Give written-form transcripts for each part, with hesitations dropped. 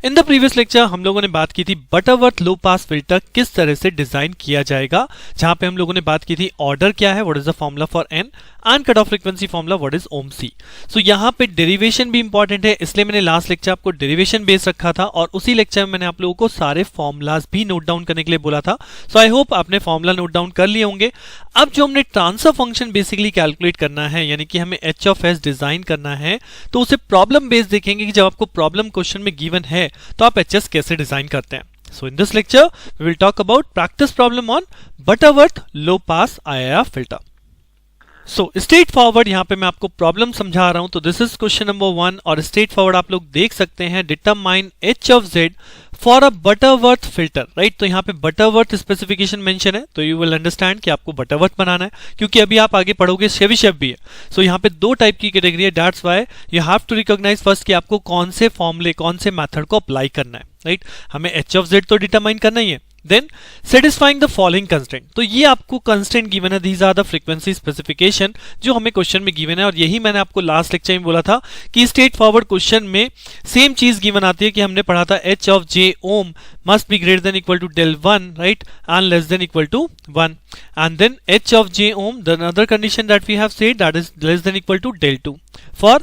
In the previous lecture हम लोगों ने बात की थी बटरवर्थ लो पास फिल्टर किस तरह से डिजाइन किया जाएगा, जहां पे हम लोगों ने बात की थी ऑर्डर क्या है, what is the formula for N, and cut off frequency formula what is ohm C. So यहाँ पे डेरिवेशन भी इंपॉर्टेंट है, इसलिए मैंने लास्ट लेक्चर आपको डेरिवेशन बेस रखा था और उसी लेक्चर में मैंने आप लोगों को सारे फॉर्मूलाज भी नोट डाउन करने के लिए बोला था। सो आई होप आपने फॉर्मूला नोट डाउन कर लिए होंगे। अब जो हमने ट्रांसफर फंक्शन बेसिकली कैलकुलेट करना है, यानी कि हमें एच ऑफ एस डिजाइन करना है, तो उसे प्रॉब्लम बेस्ड देखेंगे कि जब आपको प्रॉब्लम क्वेश्चन में गिवन है तो आप एच एस कैसे डिजाइन करते हैं। So in this lecture we will talk about practice problem on Butterworth low pass IIR filter. So straight forward यहाँ पे मैं आपको प्रॉब्लम समझा रहा हूं, तो दिस इज क्वेश्चन नंबर 1 और स्ट्रेट फॉरवर्ड आप लोग देख सकते हैं determine H of Z for a Butterworth filter, right. तो यहाँ पे बटरवर्थ स्पेसिफिकेशन मेंशन है, तो यू विल अंडरस्टैंड कि आपको बटरवर्थ बनाना है, क्योंकि अभी आप आगे पढ़ोगे शेविशेफ भी है। सो यहाँ पे दो टाइप की कैटेगरी है, that's why you have to recognise first कि आपको कौन से फॉर्मूले कौन से मेथड को अप्लाई करना है, राइट। हमें एच ऑफ जेड तो डिटरमाइन करना ही है। Then satisfying the following constraint, तो ये आपको कंस्ट्रेंट गिवन है, these are the frequency specification जो हमें क्वेश्चन में गिवन है। और यही मैंने आपको लास्ट लेक्चर में बोला था कि स्ट्रेट फॉरवर्ड क्वेश्चन में सेम चीज गिवन आती है कि हमने पढ़ा था एच ऑफ जे ओम must be greater than equal to del 1, right, and less than equal to 1, and then h of j ohm, the another condition that we have said, that is less than equal to del 2 for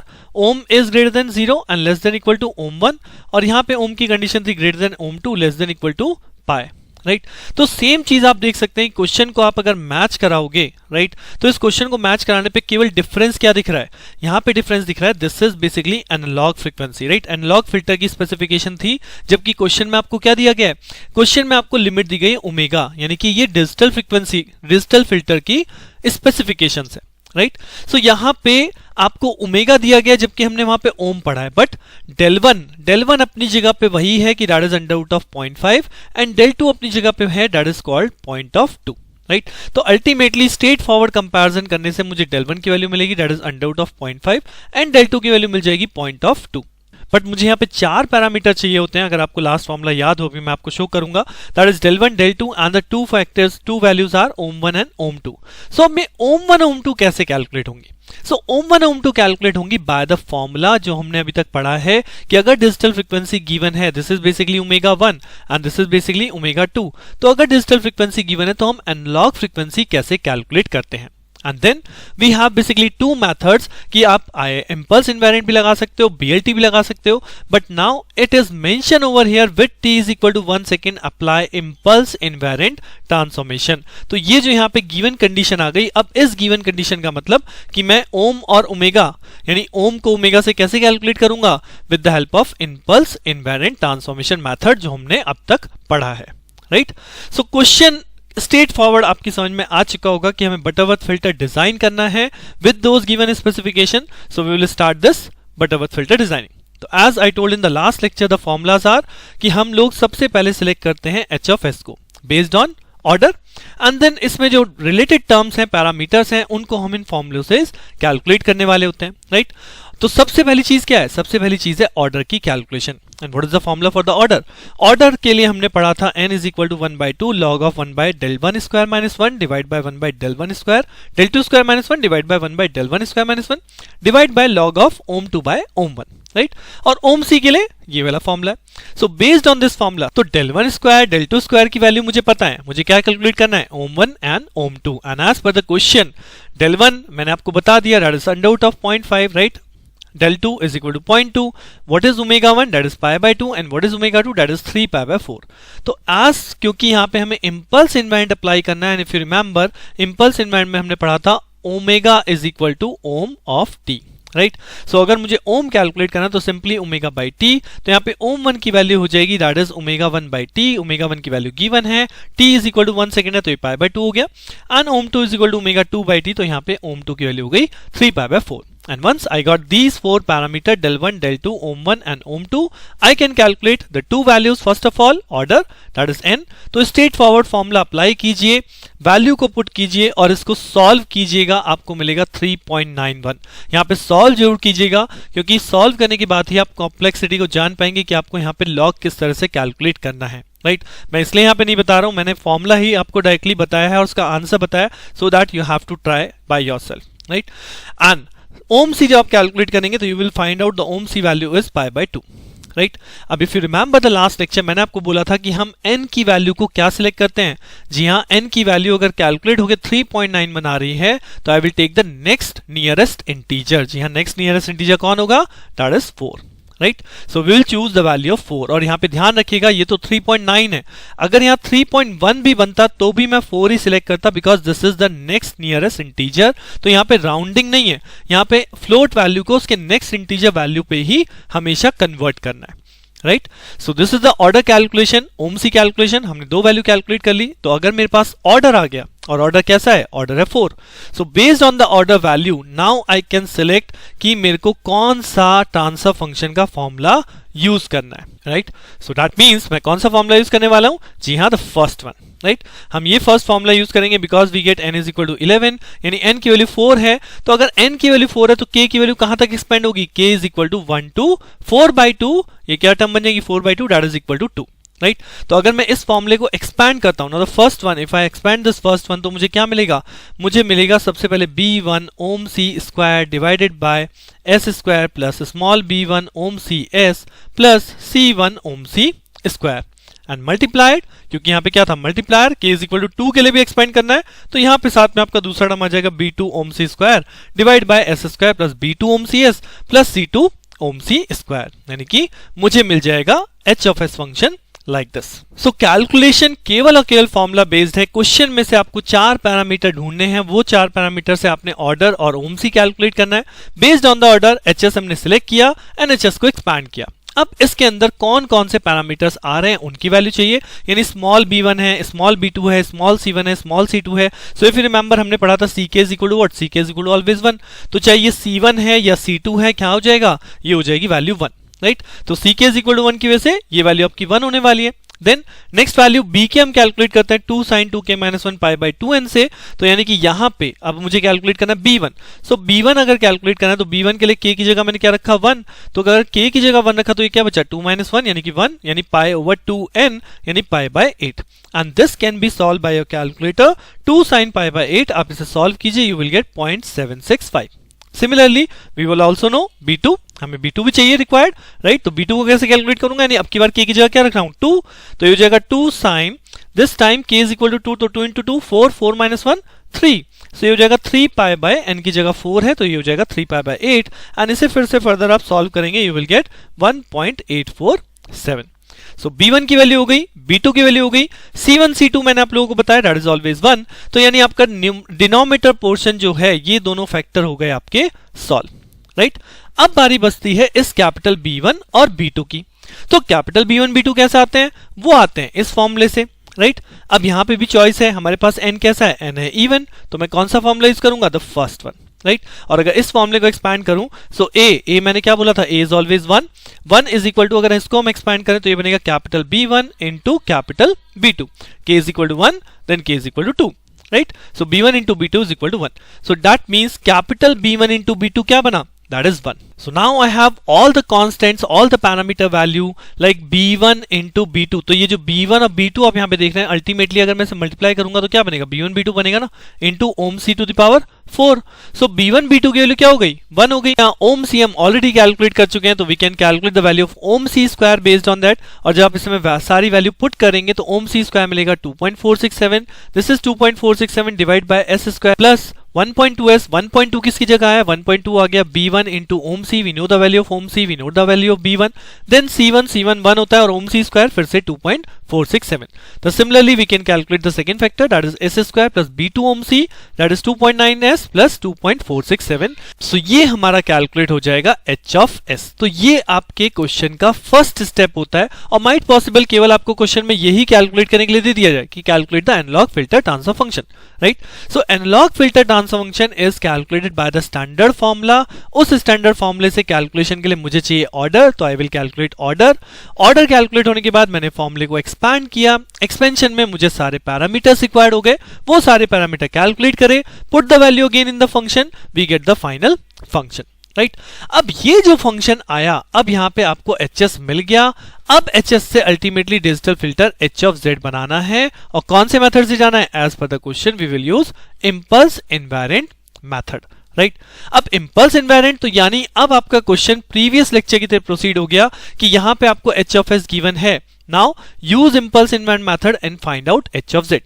ohm is greater than 0 and less than equal to ohm 1, और यहाँ पे ohm की condition थी greater than ohm 2 less than equal to pi, right. तो same चीज आप देख सकते हैं, क्वेश्चन को आप अगर मैच कराओगे, राइट, तो इस क्वेश्चन को मैच कराने पे केवल डिफरेंस क्या दिख रहा है, यहाँ पे डिफरेंस दिख रहा है, this is basically analogue frequency, right. Analogue filter की स्पेसिफिकेशन थी, जबकि क्वेश्चन में आपको क्या दिया गया है, क्वेश्चन में आपको लिमिट दी गई है ओमेगा, यानी कि ये डिजिटल फ्रीक्वेंसी डिजिटल फिल्टर की स्पेसिफिकेशन है, राइट। सो यहाँ पे आपको ओमेगा दिया गया जबकि हमने वहां पे ओम पढ़ा है, बट डेल वन अपनी जगह पे वही है कि that is under root of 0.5 and del 2 अपनी जगह पे है, that is called point of 2, right. तो अल्टीमेटली स्ट्रेट फॉरवर्ड कंपैरिजन करने से मुझे डेल 1 की वैल्यू मिलेगी, that is under root of 0.5 and del 2 की वैल्यू मिल जाएगी पॉइंट ऑफ 2। बट मुझे यहाँ पे 4 पैरामीटर चाहिए होते हैं, अगर आपको लास्ट फॉर्मूला याद हो भी मैं आपको शो करूंगा, that is del 1 del 2 and the two factors two values are ohm 1 and Om 2। So अब मैं ओम 1 ओम 2 कैसे कैलकुलेट होंगी, सो ओम 1 ओम 2 कैलकुलेट होंगी बाय द फॉर्मूला जो हमने अभी तक पढ़ा है कि अगर डिजिटल फ्रीक्वेंसी गिवन है, this is basically omega 1 and this is basically omega 2, तो अगर डिजिटल फ्रीक्वेंसी गिवन है तो हम एनालॉग फ्रीक्वेंसी कैसे कैलकुलेट करते हैं। And then we have basically two methods कि आप impulse invariant भी लगा सकते हो, BLT भी लगा सकते हो, but now it is mentioned over here with t is equal to 1 second apply impulse invariant transformation। तो ये जो यहाँ पे given condition आ गई, अब इस given condition का मतलब कि मैं ओम और ओमेगा यानी ओम को ओमेगा से कैसे कैलकुलेट करूंगा, with the help of impulse invariant transformation method जो हमने अब तक पढ़ा है, right. So question straight forward आपकी समझ में आ चुका होगा कि हमें बटरवर्थ फिल्टर डिजाइन करना है with those given specification. So we will start this Butterworth filter designing. तो as I told in the last lecture the formulas are कि हम लोग सबसे पहले सिलेक्ट करते हैं एच ऑफ एस को based on order, and then इसमें जो रिलेटेड टर्म्स हैं पैरामीटर्स हैं उनको हम इन फॉर्मूलों से कैलकुलेट करने वाले होते हैं, राइट। तो सबसे पहली चीज क्या है, सबसे पहली चीज है ऑर्डर की calculation. And what is the formula for the order, order के लिए हमने पढ़ा था n is equal to 1/2 log of 1 by del 1 square minus 1 divide by 1 by del 1 square del 2 square minus 1 divide by 1 by del 1 square minus 1 divide by log of ओम 2 by ओम 1, right. और ओम C के लिए ये वाला formula है। So based on this formula तो del 1 square del 2 square की वैल्यू मुझे पता है, मुझे क्या कैलकुलेट करना है, ओम 1 and Om 2, and as per the question del 1 मैंने आपको बता दिया, that is under root of 0.5, right. del 2 is equal to 0.2, what is omega 1, that is pi by 2, and what is omega 2, that is 3 pi by 4। तो as क्योंकि यहाँ पे हमें impulse invariant apply करना है, and if you remember impulse invariant में हमने पढ़ा था omega is equal to ohm of t, right. So अगर मुझे ओम कैलकुलेट करना तो सिंपली ओमेगा बाई टी, तो यहाँ पे ओम 1 की वैल्यू हो जाएगी that is omega 1 by T, omega 1 की वैल्यू गिवन है, T is equal to 1 second है तो ये पाई बाय 2 हो गया, and Om 2 is equal to omega 2 by T, तो यहाँ पे ओम 2 की वैल्यू हो गई 3 pi by 4। And once I got these four parameters del 1, del 2, ohm 1 and ohm 2, I can calculate the two values first of all order that is n। तो straight forward formula apply कीजिए, value को put कीजिए और इसको solve कीजिएगा, आपको मिलेगा 3.91। यहाँ पे सॉल्व जरूर कीजिएगा क्योंकि सॉल्व करने के बाद ही आप कॉम्प्लेक्सिटी को जान पाएंगे कि आपको यहाँ पे लॉग किस तरह से कैलकुलेट करना है, राइट। मैं इसलिए यहाँ पे नहीं बता रहा हूँ, मैंने फॉर्मूला ही आपको डायरेक्टली बताया है और उसका आंसर बताया, so that you have to try by yourself, right. And ohm C जब आप कैलकुलेट करेंगे तो you will find out the ohm C value is pi by 2। Right. अब if you remember the last lecture, मैंने आपको बोला था कि हम n की वैल्यू को क्या सिलेक्ट करते हैं। जी हाँ, n की वैल्यू अगर कैलकुलेट होकर 3.9 बना रही है तो I will take the next nearest integer. जी हाँ, नेक्स्ट नियरेस्ट इंटीजर कौन होगा, that is 4, right. So we will choose the value of 4। और यहाँ पे ध्यान रखिएगा ये तो 3.9 है, अगर यहाँ 3.1 भी बनता तो भी मैं 4 ही सिलेक्ट करता, because this is the next nearest integer. तो यहाँ पे राउंडिंग नहीं है, यहाँ पे फ्लोट वैल्यू को उसके नेक्स्ट इंटीजर वैल्यू पे ही हमेशा कन्वर्ट करना है, right. So this is the order calculation, ohm C calculation. हमने 2 वैल्यू कैलकुलेट कर ली, तो अगर मेरे पास ऑर्डर आ गया, और ऑर्डर कैसा है, ऑर्डर है 4। सो based on the order value now I can select कि मेरे को कौन सा ट्रांसफर फंक्शन का फॉर्मूला यूज करना है, राइट। सो दैट मीन्स मैं कौन सा फॉर्मूला यूज करने वाला हूं, जी हाँ, द फर्स्ट वन, राइट। हम ये फर्स्ट फॉर्मूला यूज करेंगे because we get n is equal to 11, यानी n की वैल्यू 4 है। तो अगर n की वैल्यू 4 है तो k की वैल्यू कहां तक एक्सपेंड होगी, k is equal to 1 to 4/2। ये क्या टर्म बन जाएगी, 4/2, that is equal to 2, right. तो अगर मैं इस फॉर्मूले को एक्सपैंड करता हूं ना, the first one, if I expand this first one, तो मुझे क्या मिलेगा, मुझे मिलेगा सबसे पहले b1 ओम c square divided by s square plus small b1 ओम c s प्लस c1 ओम c स्क्वायर एंड मल्टीप्लाइड, क्योंकि यहाँ पे क्या था, multiplier, k is equal to 2 के लिए भी एक्सपेंड करना है, तो यहाँ पे साथ में आपका दूसरा टर्म आ जाएगा b2 ओम c square divide by s square plus b2 ओम c s प्लस c2 ओम c स्क्वायर, यानी कि मुझे मिल जाएगा h of s function like this. So calculation केवल और केवल फॉर्मूला बेस्ड है। क्वेश्चन में से आपको 4 पैरामीटर ढूंढने हैं, वो 4 पैरामीटर से आपने ऑर्डर और ओमसी कैलकुलेट करना है। Based on the order HS हमने सिलेक्ट किया एंड एचएस को एक्सपैंड किया। अब इसके अंदर कौन कौन से पैरामीटर्स आ रहे हैं उनकी वैल्यू चाहिए, यानी स्मॉल b1 है, स्मॉल b2 है, स्मॉल c1 है, स्मॉल c2 है। सो इफ यू रिमेंबर हमने पढ़ा था ck is equal to what, ck is equal to always 1। तो चाहे ये c1 है या c2 है, क्या हो जाएगा, ये हो जाएगी वैल्यू 1, राइट। तो ck इज इक्वल टू 1 की वजह से ये वैल्यू आपकी 1 होने वाली है। देन नेक्स्ट वैल्यू b के हम कैलकुलेट करते हैं 2 sin 2k - 1 pi by 2n से, तो यानी कि यहां पे अब मुझे कैलकुलेट करना है b1। सो b1 अगर कैलकुलेट करना है तो b1 के लिए k की जगह मैंने क्या रखा, 1। तो अगर k की जगह 1 रखा तो ये क्या बचा, 2 - 1 यानी कि 1, यानी पाई ओवर 2n यानी pi by 8। And this can be solve by your calculator. 2 sin pi by 8 आप इसे सॉल्व कीजिए, you will get 0.765। Similarly we will also know b2, हमें b2 भी चाहिए रिक्वायर्ड, राइट। तो b2 को कैसे कैलकुलेट करूंगा, यानी अब की बार k की जगह क्या रख रहा हूं, 2। तो ये हो जाएगा 2 sin, this time k is equal to 2, तो 2 into 2 4, 4 - 1 3। सो ये हो जाएगा 3 पाई बाय n की जगह 4 है, तो ये हो जाएगा 3 पाई बाय 8। एंड इसे फिर से फर्दर आप सॉल्व करेंगे, you will gate 1.847। So b1 की वैल्यू हो गई, b2 की वैल्यू हो गई, c1 c2 मैंने आप लोगों को बताया दैट इज ऑलवेज 1। तो यानी आपका डिनोमिनेटर पोर्शन जो है ये दोनों फैक्टर हो गए आपके सॉल्व, राइट। अब बारी बचती है इस कैपिटल B1 और B2 की। तो कैपिटल B1 B2 कैसे आते हैं, वो आते हैं इस फॉर्मूले से, राइट। अब यहां पे भी चॉइस है, हमारे पास n कैसा है, n है इवन, तो मैं कौन सा फॉर्मूला यूज करूंगा, द फर्स्ट वन, राइट। और अगर इस फॉर्मूले को एक्सपैंड करूं, सो a मैंने क्या बोला था, a is always 1। 1 is equal to, अगर इसको हम एक्सपैंड करें तो ये बनेगा capital B1 into capital B2, k is equal to 1, then k is equal to 2, right. So B1 into B2 is equal to 1। So that means capital B1 into B2 क्या बना, that is 1. So now I have all the constants, all the parameter value like b1 into b2। तो ये जो b1 और b2 आप यहाँ पे देख रहे हैं, अल्टीमेटली अगर मैं इसे मल्टीप्लाई करूंगा तो क्या बनेगा, b1 b2 बनेगा ना, इंटू ओम c टू द पावर 4। सो b1 b2 की वैल्यू क्या हो गई, 1 हो गई। यहाँ ओम c हम ऑलरेडी कैलकुलेट कर चुके हैं, तो we can calculate the value of ओम c square based on that. और जब आप इसमें सारी वैल्यू पुट करेंगे तो ओम c स्क्वायर मिलेगा 2.467। This is 2.467 divide by s square plus 1.2s। 1.2 किसकी जगह है, 1.2 आ गया b1 इंटू ओम c, we know the value of ओम c, we know the value of b1। Then c1 1 होता है और ओम c स्क्वायर फिर से 2.467। तो similarly we can calculate the second factor that is s square plus b2 ओम c that is 2.9s plus 2.467। So ये हमारा कैलकुलेट हो जाएगा h ऑफ s। तो ये आपके क्वेश्चन का फर्स्ट स्टेप होता है, और माइट पॉसिबल केवल आपको क्वेश्चन में यही कैलकुलेट करने के लिए दे दिया जाए कि calculate the analogue filter transfer function, right. So analogue filter transfer function is calculated by the standard formula. उस स्टैंडर्ड फॉर्मूले से कैलकुलेशन के लिए मुझे चाहिए ऑर्डर, तो I will calculate order. Order calculate होने के बाद मैंने फॉर्मूले को एक्सपैंड किया, एक्सपेंशन में मुझे सारे पैरामीटर्स रिक्वायर्ड हो गए, वो सारे पैरामीटर कैलकुलेट करे, put the value again in the function, we get the final function, right. अब ये जो फंक्शन आया, अब यहां पे आपको HS मिल गया। अब HS से ultimately digital filter H of Z बनाना है, और कौन से मेथड से जाना है, as per the question we will use impulse invariant method, right अब इम्पल्स इन्वेरिएंट तो यानी अब आपका क्वेश्चन प्रीवियस लेक्चर की तरह प्रोसीड हो गया कि यहां पे आपको h ऑफ s गिवन है. Now use impulse invariant method and find out h of z.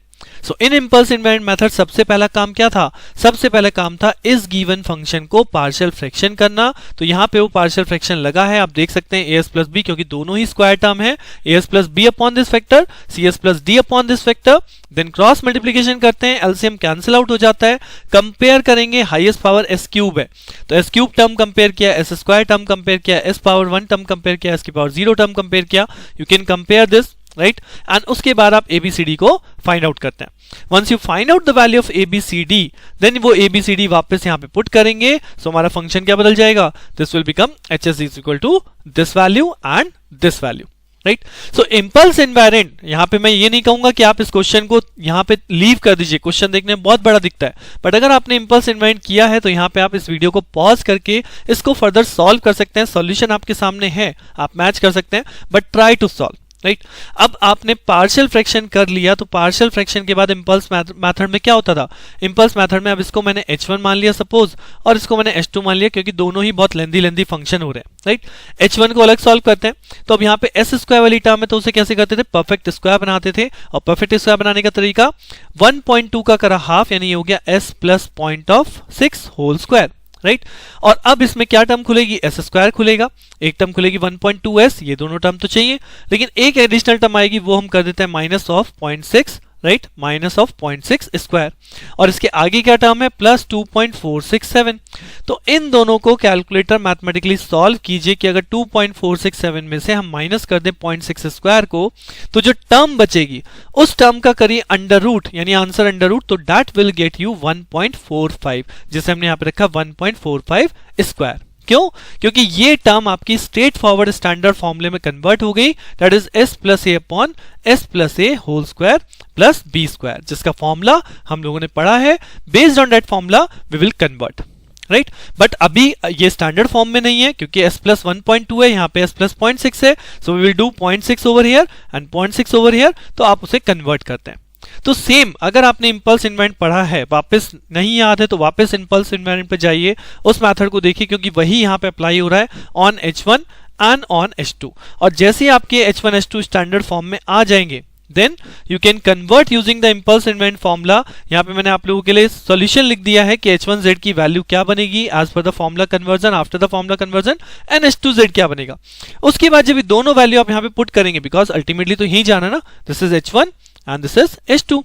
So in impulse invariant method सबसे पहला काम क्या था? सबसे पहला काम था इस गिवन फंक्शन को पार्शियल फ्रैक्शन करना. तो यहां पे वो पार्शियल फ्रैक्शन लगा है, आप देख सकते हैं as प्लस बी, क्योंकि दोनों ही स्क्वायर टर्म है. as plus B upon this factor, cs plus D upon this factor. Then cross multiplication करते हैं, एलसीएम कैंसिल आउट हो जाता है. कंपेयर करेंगे, हाईएस्ट पावर s क्यूब है तो s क्यूब टर्म कंपेयर किया, s स्क्वायर टर्म कंपेयर किया, s पावर 1 टर्म कंपेयर किया, s की पावर 0 टर्म कंपेयर किया. You can compare this, right. And उसके बाद आप ABCD को फाइंड आउट करते हैं. Once you find out the value of ABCD, then वो ABCD वापस यहां पे पुट करेंगे. सो हमारा फंक्शन क्या बदल जाएगा? This will become HS is equal to this value and this value, right. So impulse invariant, यहां पे मैं ये नहीं कहूंगा कि आप इस क्वेश्चन को यहां पे लीव कर दीजिए. क्वेश्चन देखने में बहुत बड़ा दिखता है, बट अगर आपने इम्पल्स इन्वेरिएंट किया है तो यहां पे आप इस वीडियो को पॉज करके इसको फर्दर सॉल्व कर सकते हैं. सॉल्यूशन आपके सामने है, आप मैच कर सकते हैं, but try to solve, right. अब आपने पार्शियल फ्रैक्शन कर लिया, तो पार्शियल फ्रैक्शन के बाद इम्पल्स मेथड में क्या होता था? इम्पल्स मेथड में अब इसको मैंने h1 मान लिया सपोज, और इसको मैंने h2 मान लिया, क्योंकि दोनों ही बहुत लेंदी फंक्शन हो रहे हैं, राइट. h1 को अलग सॉल्व करते हैं. तो अब यहाँ पे s स्क्वायर वाली टर्म है, तो उसे कैसे करते थे? परफेक्ट स्क्वायर बनाते थे. और परफेक्ट स्क्वायर बनाने का तरीका 1.2 का करा हाफ, यानी ये हो गया s plus 0.6 whole square, right. और अब इसमें क्या टर्म खुलेगी? s स्क्वायर खुलेगा. एक टर्म खुलेगी 1.2s, ये दोनों टर्म तो चाहिए, लेकिन एक एडिशनल टर्म आएगी, वो हम कर देते हैं minus of 0.6, right, minus of 0.6 square. और इसके आगे क्या टर्म है? प्लस 2.467. तो इन दोनों को कैलकुलेटर मैथमेटिकली सॉल्व कीजिए कि अगर 2.467 में से हम माइनस कर दें 0.6 स्क्वायर को, तो जो टर्म बचेगी उस टर्म का करिए अंडर रूट, यानी आंसर अंडर रूट, तो दैट विल गेट यू 1.45, जिसे हमने यहां पे रखा 1.45 स्क्वायर. क्यों? क्योंकि ये टर्म आपकी स्ट्रेट फॉरवर्ड स्टैंडर्ड फॉर्मूले में कन्वर्ट हो गई, that is s plus a upon s plus a whole square plus b square, जिसका फॉर्मूला हम लोगों ने पढ़ा है. Based on that formula we will convert, right. But अभी ये स्टैंडर्ड फॉर्म में नहीं है, क्योंकि s प्लस 1.2 है, यहाँ पे s प्लस 0.6 है. So we will do 0.6 over here and 0.6 over here, तो आप उसे कन्वर्ट करते हैं. तो सेम अगर आपने इम्पल्स इन्वेरिएंट पढ़ा है, वापस नहीं याद है, तो वापस इम्पल्स इन्वेरिएंट पे जाइए, उस मेथड को देखिए, क्योंकि वही यहाँ पे अप्लाई हो रहा है on h1 and on h2. और जैसे ही आपके h1 h2 स्टैंडर्ड फॉर्म में आ जाएंगे, then you can convert using the impulse invariant formula. यहाँ पे मैंने आप लोगों के लिए सॉल्यूशन लिख दिया है कि h1z की वैल्यू क्या बनेगी as per the formula conversion, after the formula conversion, and h2z क्या बनेगा. उसके बाद जब दोनों वैल्यू आप यहाँ पे पुट करेंगे, बिकॉज अल्टीमेटली तो यही जाना ना, this is h1 and this is h2,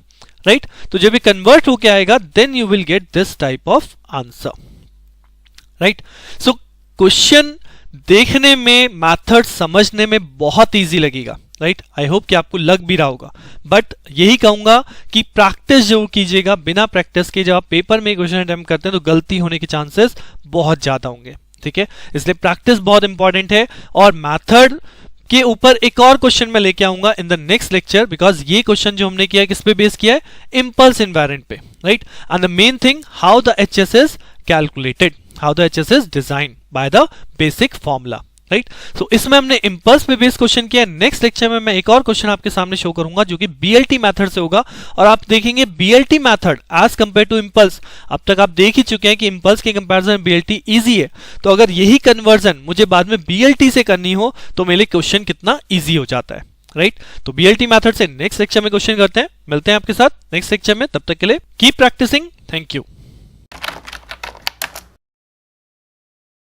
right. तो जब ये कन्वर्ट होके आएगा, then you will get this type of answer, right. So question देखने में, मैथड समझने में बहुत इजी लगेगा, राइट. आई होप कि आपको लग भी रहा होगा, बट यही कहूंगा कि प्रैक्टिस जरूर कीजिएगा. बिना प्रैक्टिस के जब आप पेपर में क्वेश्चन अटेम्प्ट करते हैं तो गलती होने के चांसेस बहुत ज्यादा होंगे, ठीक है. इसलिए प्रैक्टिस बहुत इंपॉर्टेंट है. और मैथड के ऊपर एक और क्वेश्चन मैं लेके आऊंगा in the next lecture, because ये क्वेश्चन जो हमने किया है किस पे बेस किया है? इम्पल्स इन्वेरिएंट पे, right. And the main thing, how the HS is calculated, how the HS is design by the basic formula, right. So इसमें हमने इम्पल्स पे बेस्ड क्वेश्चन किया. नेक्स्ट लेक्चर में मैं एक और क्वेश्चन आपके सामने शो करूंगा जो कि BLT मेथड से होगा, और आप देखेंगे BLT method as compared to impulse. अब तक आप देख ही चुके हैं कि इम्पल्स के कंपैरिजन में BLT इजी है, तो अगर यही कन्वर्जन मुझे बाद में BLT से करनी हो तो मेरे लिए क्वेश्चन कितना ईजी हो जाता है, राइट. तो BLT मेथड से नेक्स्ट लेक्चर में क्वेश्चन करते हैं. मिलते हैं आपके साथ नेक्स्ट लेक्चर में. तब तक के लिए कीप प्रैक्टिसिंग. Thank you.